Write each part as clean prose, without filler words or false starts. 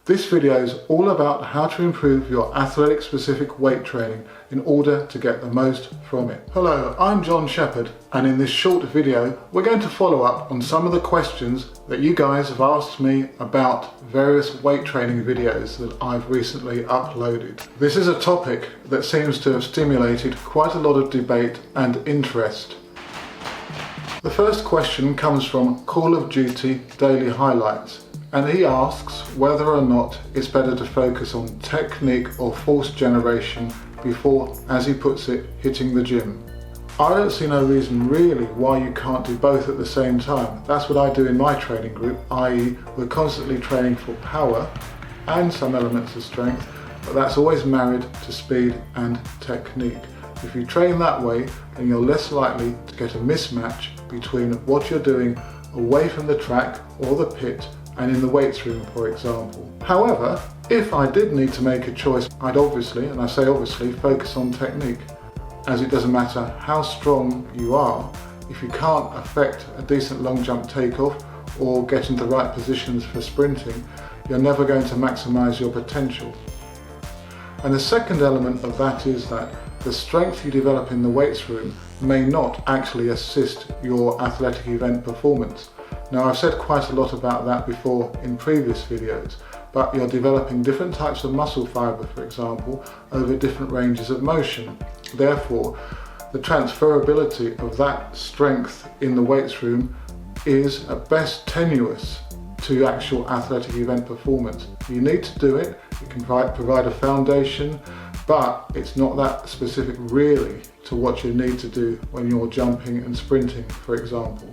This video is all about how to improve your athletic specific weight training in order to get the most from it. Hello, I'm John Shepherd, and in this short video we're going to follow up on some of the questions that you guys have asked me about various weight training videos that I've recently uploaded. This is a topic that seems to have stimulated quite a lot of debate and interest. The first question comes from Call of Duty Daily Highlights, and he asks whether or not it's better to focus on technique or force generation before, as he puts it, hitting the gym. I don't see no reason really why you can't do both at the same time. That's what I do in my training group, i.e. we're constantly training for power and some elements of strength, but that's always married to speed and technique. If you train that way, then you're less likely to get a mismatch between what you're doing away from the track or the pit and in the weights room, for example. However, if I did need to make a choice, I'd obviously, and I say obviously, focus on technique, as it doesn't matter how strong you are, if you can't affect a decent long jump takeoff or get into the right positions for sprinting, you're never going to maximize your potential. And the second element of that is that the strength you develop in the weights room may not actually assist your athletic event performance. Now, I've said quite a lot about that before in previous videos, but you're developing different types of muscle fibre, for example, over different ranges of motion. Therefore, the transferability of that strength in the weights room is at best tenuous to actual athletic event performance. You need to do it, it can provide a foundation, but it's not that specific really to what you need to do when you're jumping and sprinting, for example.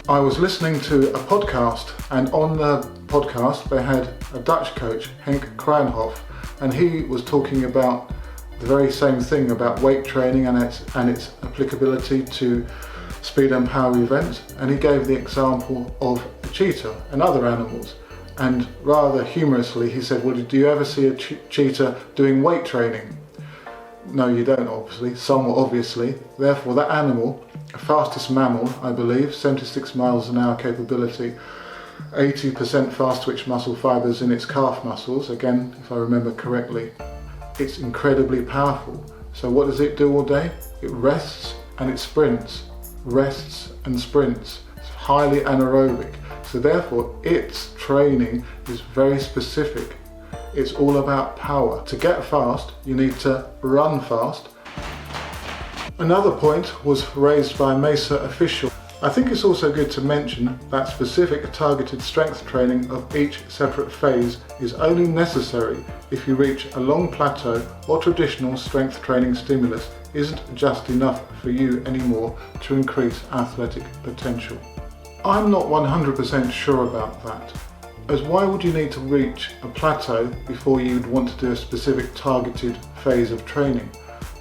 I was listening to a podcast, and on the podcast they had a Dutch coach, Henk Kruijnhof, and he was talking about the very same thing about weight training and its applicability to speed and power events, and he gave the example of a cheetah and other animals. And rather humorously he said, well, do you ever see a cheetah doing weight training? No, you don't, obviously, somewhat obviously. Therefore, that animal, fastest mammal, I believe, 76 miles an hour capability, 80% fast twitch muscle fibers in its calf muscles, again, if I remember correctly. It's incredibly powerful. So what does it do all day? It rests and it sprints, rests and sprints. It's highly anaerobic. So therefore, its training is very specific. It's all about power. To get fast, you need to run fast. Another point was raised by a Mesa official. I think it's also good to mention that specific targeted strength training of each separate phase is only necessary if you reach a long plateau or traditional strength training stimulus isn't just enough for you anymore to increase athletic potential. I'm not 100% sure about that, as why would you need to reach a plateau before you'd want to do a specific targeted phase of training?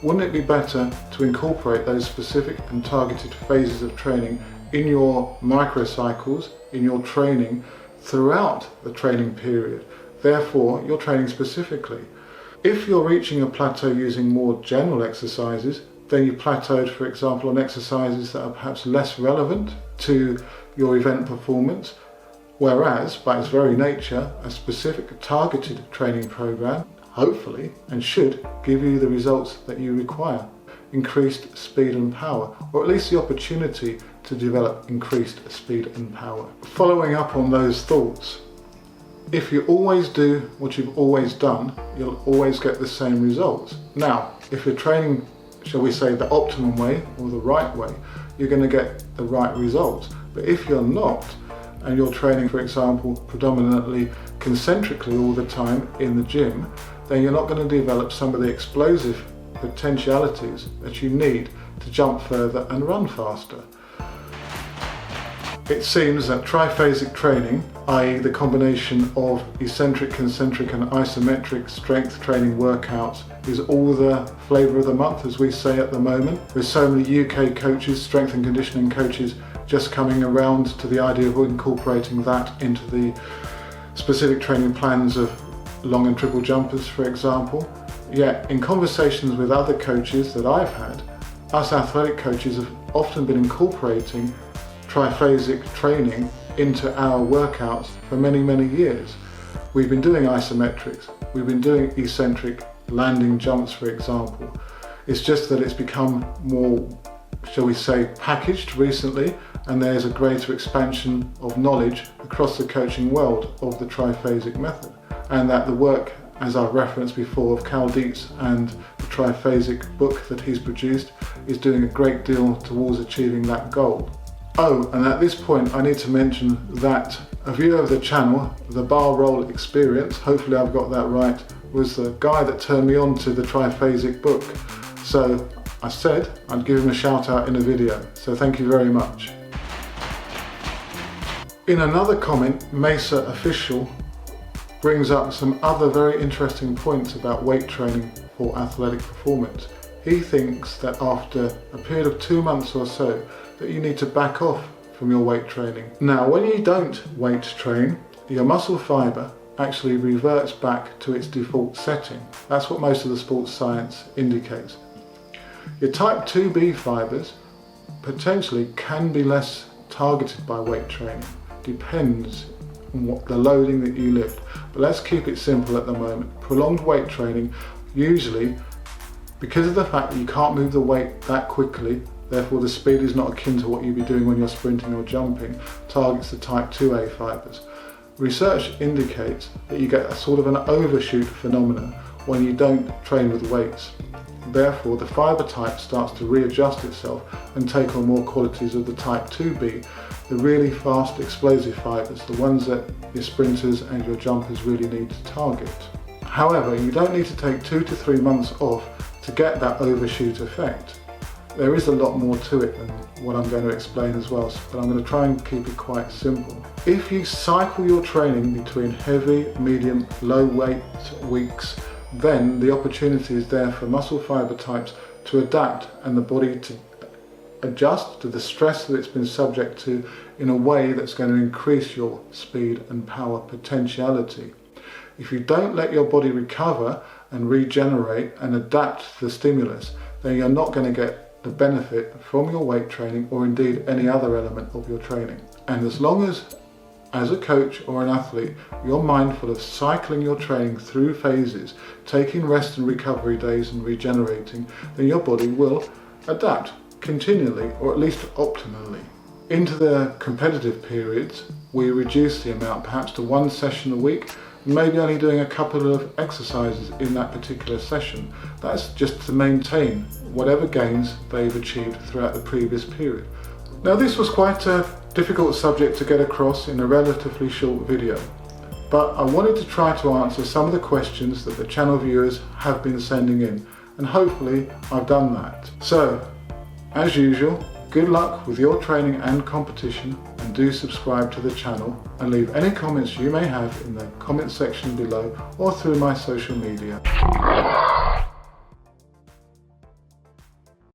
Wouldn't it be better to incorporate those specific and targeted phases of training in your microcycles, in your training throughout the training period? Therefore, you're training specifically. If you're reaching a plateau using more general exercises, then you plateaued, for example, on exercises that are perhaps less relevant to your event performance, whereas, by its very nature, a specific targeted training program, hopefully, and should give you the results that you require. Increased speed and power, or at least the opportunity to develop increased speed and power. Following up on those thoughts, if you always do what you've always done, you'll always get the same results. Now, if you're training, shall we say, the optimum way or the right way, you're going to get the right results. But if you're not, and you're training, for example, predominantly concentrically all the time in the gym, then you're not going to develop some of the explosive potentialities that you need to jump further and run faster. It seems that triphasic training, i.e. the combination of eccentric, concentric and isometric strength training workouts, is all the flavour of the month, as we say at the moment, with so many UK coaches, strength and conditioning coaches, just coming around to the idea of incorporating that into the specific training plans of long and triple jumpers, for example. Yet, in conversations with other coaches that I've had, us athletic coaches have often been incorporating triphasic training into our workouts for many, many years. We've been doing isometrics, we've been doing eccentric landing jumps, for example. It's just that it's become more, shall we say, packaged recently, and there's a greater expansion of knowledge across the coaching world of the triphasic method, and that the work, as I've referenced before, of Cal Dietz and the triphasic book that he's produced is doing a great deal towards achieving that goal. Oh, and at this point I need to mention that a viewer of the channel, the Bar Roll Experience, hopefully I've got that right, was the guy that turned me on to the triphasic book. So I said I'd give him a shout out in a video, so thank you very much. In another comment, Mesa Official brings up some other very interesting points about weight training for athletic performance. He thinks that after a period of 2 months or so that you need to back off from your weight training. Now, when you don't weight train, your muscle fibre actually reverts back to its default setting. That's what most of the sports science indicates. Your type 2B fibres potentially can be less targeted by weight training. Depends on what the loading that you lift. But let's keep it simple at the moment. Prolonged weight training, usually, because of the fact that you can't move the weight that quickly, therefore the speed is not akin to what you'd be doing when you're sprinting or jumping, targets the type 2A fibres. Research indicates that you get a sort of an overshoot phenomenon when you don't train with weights. Therefore, the fibre type starts to readjust itself and take on more qualities of the type 2B, the really fast explosive fibres, the ones that your sprinters and your jumpers really need to target. However, you don't need to take 2 to 3 months off to get that overshoot effect. There is a lot more to it than what I'm going to explain as well, but I'm going to try and keep it quite simple. If you cycle your training between heavy, medium, low weight weeks, then the opportunity is there for muscle fibre types to adapt and the body to adjust to the stress that it's been subject to in a way that's going to increase your speed and power potentiality. If you don't let your body recover and regenerate and adapt to the stimulus, then you're not going to get the benefit from your weight training or indeed any other element of your training. And as long as a coach or an athlete, you're mindful of cycling your training through phases, taking rest and recovery days and regenerating, then your body will adapt continually, or at least optimally. Into the competitive periods, we reduce the amount perhaps to 1 session a week, maybe only doing a couple of exercises in that particular session. That's just to maintain whatever gains they've achieved throughout the previous period. Now, this was quite a difficult subject to get across in a relatively short video, but I wanted to try to answer some of the questions that the channel viewers have been sending in, and hopefully I've done that. So, as usual, good luck with your training and competition, and do subscribe to the channel and leave any comments you may have in the comment section below or through my social media.